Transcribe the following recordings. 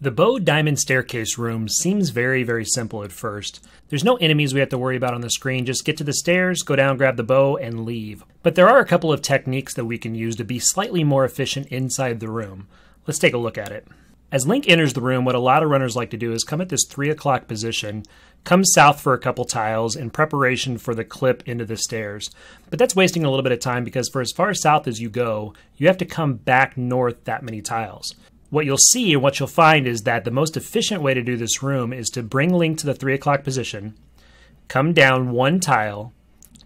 The bow diamond staircase room seems very simple at first. There's no enemies we have to worry about on the screen, just get to the stairs, go down, grab the bow, and leave. But there are a couple of techniques that we can use to be slightly more efficient inside the room. Let's take a look at it. As Link enters the room, what a lot of runners like to do is come at this 3 o'clock position, come south for a couple tiles in preparation for the clip into the stairs. But that's wasting a little bit of time because for as far south as you go, you have to come back north that many tiles. What you'll see and what you'll find is that the most efficient way to do this room is to bring Link to the 3 o'clock position, come down 1 tile,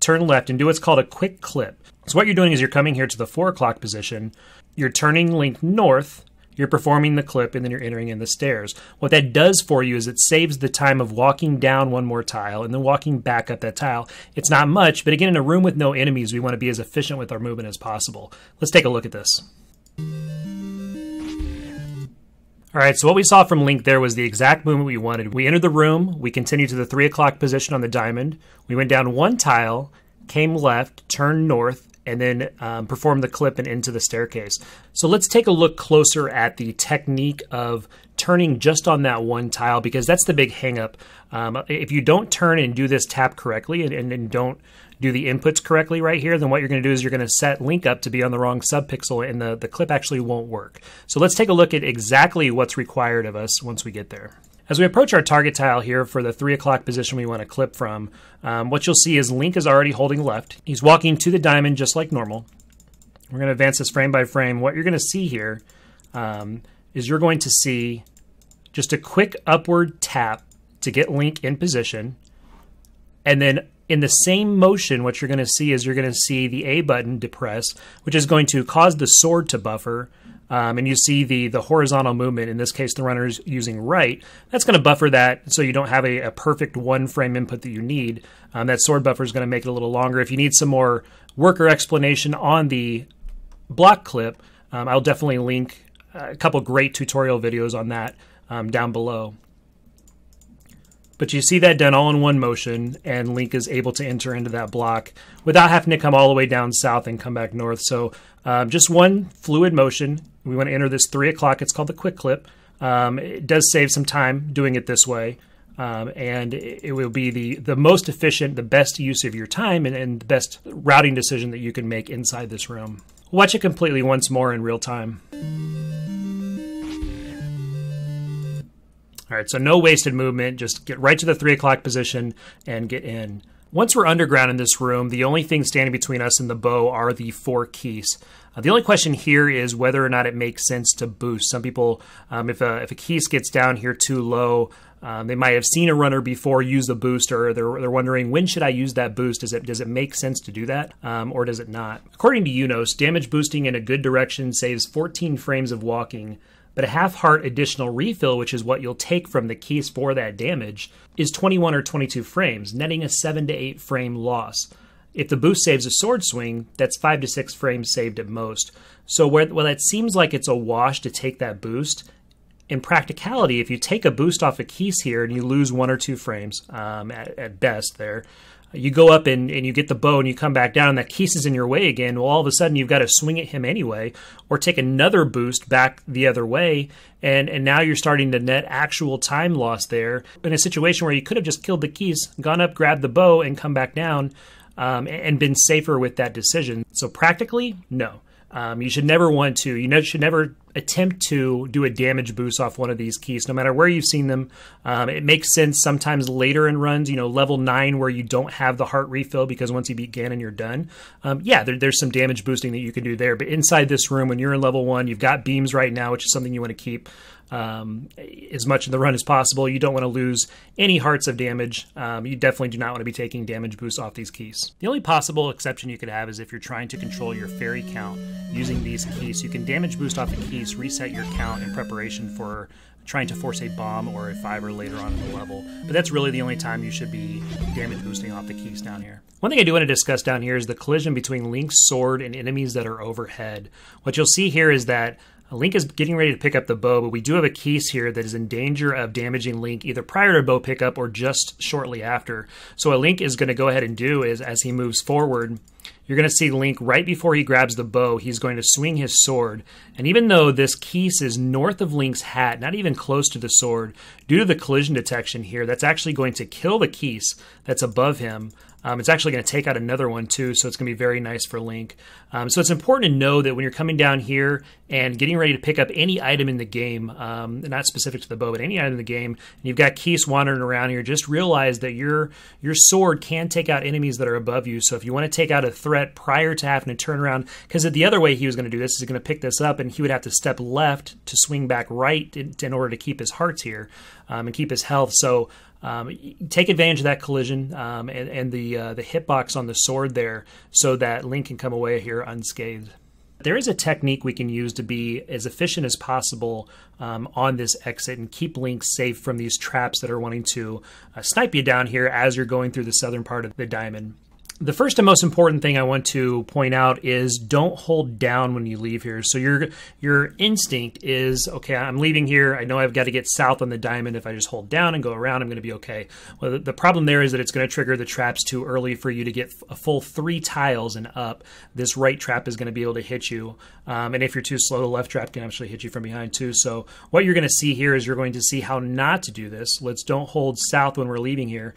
turn left, and do what's called a quick clip. So what you're doing is you're coming here to the 4 o'clock position, you're turning Link north, you're performing the clip, and then you're entering in the stairs. What that does for you is it saves the time of walking down 1 more tile and then walking back up that tile. It's not much, but again, in a room with no enemies, we want to be as efficient with our movement as possible. Let's take a look at this. All right, so what we saw from Link there was the exact movement we wanted. We entered the room, we continued to the 3 o'clock position on the diamond, we went down 1 tile, came left, turned north, and then performed the clip and into the staircase. So let's take a look closer at the technique of turning just on that 1 tile, because that's the big hang up. If you don't turn and do this tap correctly and don't do the inputs correctly right here, then what you're going to do is you're going to set Link up to be on the wrong subpixel and the clip actually won't work. So let's take a look at exactly what's required of us once we get there. As we approach our target tile here for the 3 o'clock position we want to clip from, what you'll see is Link is already holding left. He's walking to the diamond just like normal. We're going to advance this frame by frame. What you're going to see here is you're going to see just a quick upward tap to get Link in position, and then in the same motion, what you're going to see is you're going to see the A button depress, which is going to cause the sword to buffer. And you see the horizontal movement, in this case the runner's using right. That's going to buffer that so you don't have a perfect 1 frame input that you need. That sword buffer is going to make it a little longer. If you need some more work or explanation on the block clip, I'll definitely link a couple great tutorial videos on that down below. But you see that done all in 1 motion, and Link is able to enter into that block without having to come all the way down south and come back north. So just 1 fluid motion. We want to enter this 3 o'clock. It's called the quick clip. It does save some time doing it this way, and it will be the most efficient, the best use of your time, and the best routing decision that you can make inside this room. Watch it completely once more in real time. All right, so no wasted movement, just get right to the 3 o'clock position and get in. Once we're underground in this room, the only thing standing between us and the bow are the 4 keys. The only question here is whether or not it makes sense to boost. Some people, if a keys gets down here too low, they might have seen a runner before use the boost, or they're wondering, when should I use that boost? Does it make sense to do that, or does it not? According to Eunos, damage boosting in a good direction saves 14 frames of walking, but a half-heart additional refill, which is what you'll take from the keys for that damage, is 21 or 22 frames, netting a 7 to 8 frame loss. If the boost saves a sword swing, that's 5 to 6 frames saved at most. So while that seems like it's a wash to take that boost, in practicality, if you take a boost off a keys here and you lose 1 or 2 frames at best there, you go up and you get the bow and you come back down and that keys is in your way again, well, all of a sudden you've got to swing at him anyway, or take another boost back the other way, and now you're starting to net actual time loss there in a situation where you could have just killed the keys, gone up, grabbed the bow, and come back down, and been safer with that decision. So practically, no. You should never want to. You should never attempt to do a damage boost off one of these keys, no matter where you've seen them. It makes sense sometimes later in runs, level 9 where you don't have the heart refill because once you beat Ganon, you're done. Yeah, there's some damage boosting that you can do there. But inside this room, when you're in level 1, you've got beams right now, which is something you want to keep as much in the run as possible. You don't want to lose any hearts of damage. You definitely do not want to be taking damage boosts off these keys. The only possible exception you could have is if you're trying to control your fairy count using these keys. You can damage boost off the keys, reset your count in preparation for trying to force a bomb or a 5er later on in the level. But that's really the only time you should be damage boosting off the keys down here. One thing I do want to discuss down here is the collision between Link's sword and enemies that are overhead. What you'll see here is that Link is getting ready to pick up the bow, but we do have a keys here that is in danger of damaging Link either prior to bow pickup or just shortly after. So what Link is going to go ahead and do is, as he moves forward, you're going to see Link right before he grabs the bow, he's going to swing his sword. And even though this Keese is north of Link's hat, not even close to the sword, due to the collision detection here, that's actually going to kill the Keese that's above him. It's actually going to take out another one too, so it's going to be very nice for Link. So it's important to know that when you're coming down here and getting ready to pick up any item in the game, not specific to the bow, but any item in the game, and you've got Keese wandering around here, just realize that your sword can take out enemies that are above you. So if you want to take out a threat prior to having to turn around, because the other way he was going to do this is going to pick this up, and he would have to step left to swing back right in order to keep his hearts here and keep his health. So take advantage of that collision and the hitbox on the sword there so that Link can come away here unscathed. There is a technique we can use to be as efficient as possible on this exit and keep Link safe from these traps that are wanting to snipe you down here as you're going through the southern part of the diamond. The first and most important thing I want to point out is don't hold down when you leave here. So your instinct is, okay, I'm leaving here. I know I've got to get south on the diamond. If I just hold down and go around, I'm going to be okay. Well, the problem there is that it's going to trigger the traps too early for you to get a full 3 tiles and up. This right trap is going to be able to hit you. And if you're too slow, the left trap can actually hit you from behind too. So what you're going to see here is you're going to see how not to do this. Don't hold south when we're leaving here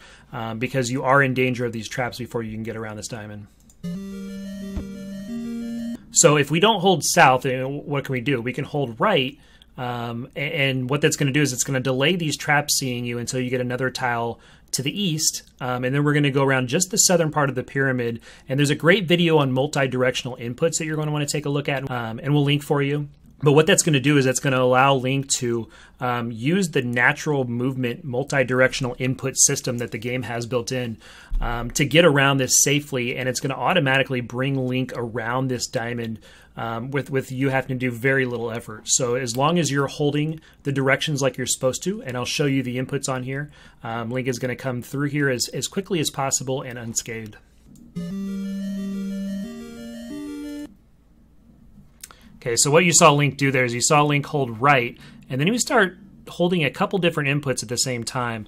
because you are in danger of these traps before you can get around this diamond. So if we don't hold south, what can we do? We can hold right, and what that's going to do is it's going to delay these traps seeing you until you get another tile to the east, and then we're going to go around just the southern part of the pyramid, and there's a great video on multi-directional inputs that you're going to want to take a look at, and we'll link for you. But what that's going to do is that's going to allow Link to use the natural movement multi-directional input system that the game has built in to get around this safely, and it's going to automatically bring Link around this diamond with you having to do very little effort. So as long as you're holding the directions like you're supposed to, and I'll show you the inputs on here, Link is going to come through here as quickly as possible and unscathed. Okay, so what you saw Link do there is you saw Link hold right, and then he would start holding a couple different inputs at the same time.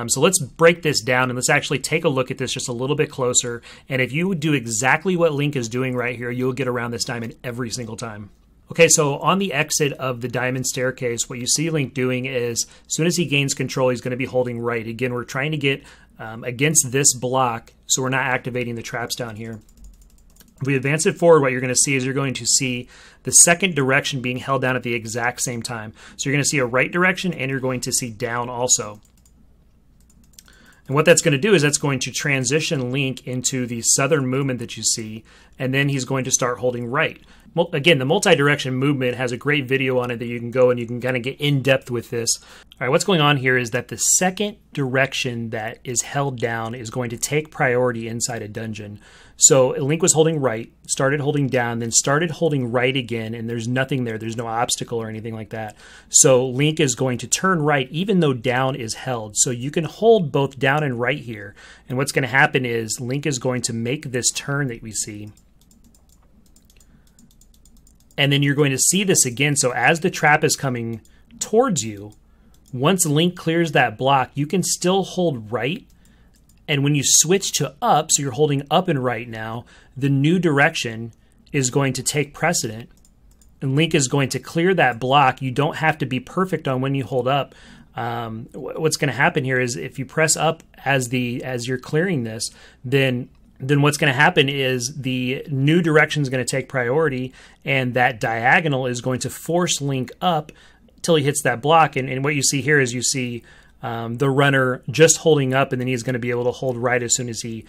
So let's break this down and let's actually take a look at this just a little bit closer. And if you do exactly what Link is doing right here, you'll get around this diamond every single time. Okay, so on the exit of the diamond staircase, what you see Link doing is as soon as he gains control, he's going to be holding right. Again, we're trying to get against this block, so we're not activating the traps down here. If we advance it forward, what you're going to see is you're going to see the second direction being held down at the exact same time. So you're going to see a right direction and you're going to see down also. And what that's going to do is that's going to transition Link into the southern movement that you see, and then he's going to start holding right. Well, again, the multi-direction movement has a great video on it that you can go and you can kind of get in depth with this. All right, what's going on here is that the second direction that is held down is going to take priority inside a dungeon. So Link was holding right, started holding down, then started holding right again, and there's nothing there. There's no obstacle or anything like that. So Link is going to turn right even though down is held. So you can hold both down and right here. And what's going to happen is Link is going to make this turn that we see. And then you're going to see this again. So as the trap is coming towards you, once Link clears that block, you can still hold right. And when you switch to up, so you're holding up and right now, the new direction is going to take precedent. And Link is going to clear that block. You don't have to be perfect on when you hold up. What's going to happen here is if you press up as you're clearing this, then what's going to happen is the new direction is going to take priority, and that diagonal is going to force Link up till he hits that block. And what you see here is you see the runner just holding up, and then he's going to be able to hold right as soon as he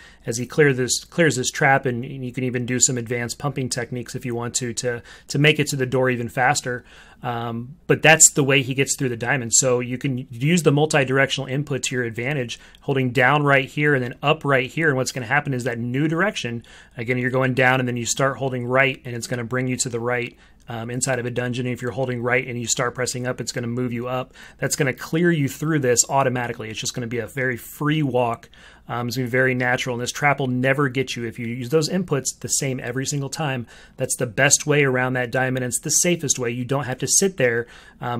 clears this trap, and you can even do some advanced pumping techniques if you want to make it to the door even faster. But that's the way he gets through the diamond. So you can use the multi-directional input to your advantage, holding down right here and then up right here. And what's going to happen is that new direction, again, you're going down and then you start holding right, and it's going to bring you to the right inside of a dungeon. And if you're holding right and you start pressing up, it's going to move you up. That's going to clear you through this automatically. It's just going to be a very free walk It's going to be very natural, and this trap will never get you if you use those inputs the same every single time. That's the best way around that diamond. It's the safest way. You don't have to sit there,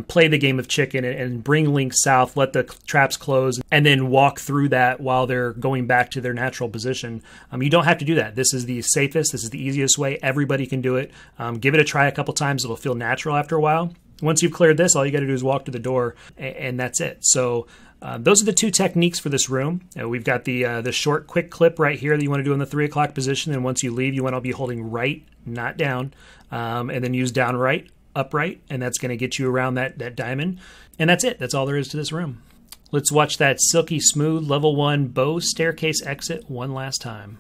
play the game of chicken, and bring Link south, let the traps close, and then walk through that while they're going back to their natural position. You don't have to do that. This is the safest. This is the easiest way. Everybody can do it. Give it a try a couple times. It'll feel natural after a while. Once you've cleared this, all you got to do is walk to the door, and that's it. So those are the two techniques for this room. We've got the short, quick clip right here that you want to do in the 3 o'clock position, and once you leave, you want to be holding right, not down, and then use down right, upright, and that's going to get you around that diamond. And that's it. That's all there is to this room. Let's watch that silky smooth level 1 bow staircase exit one last time.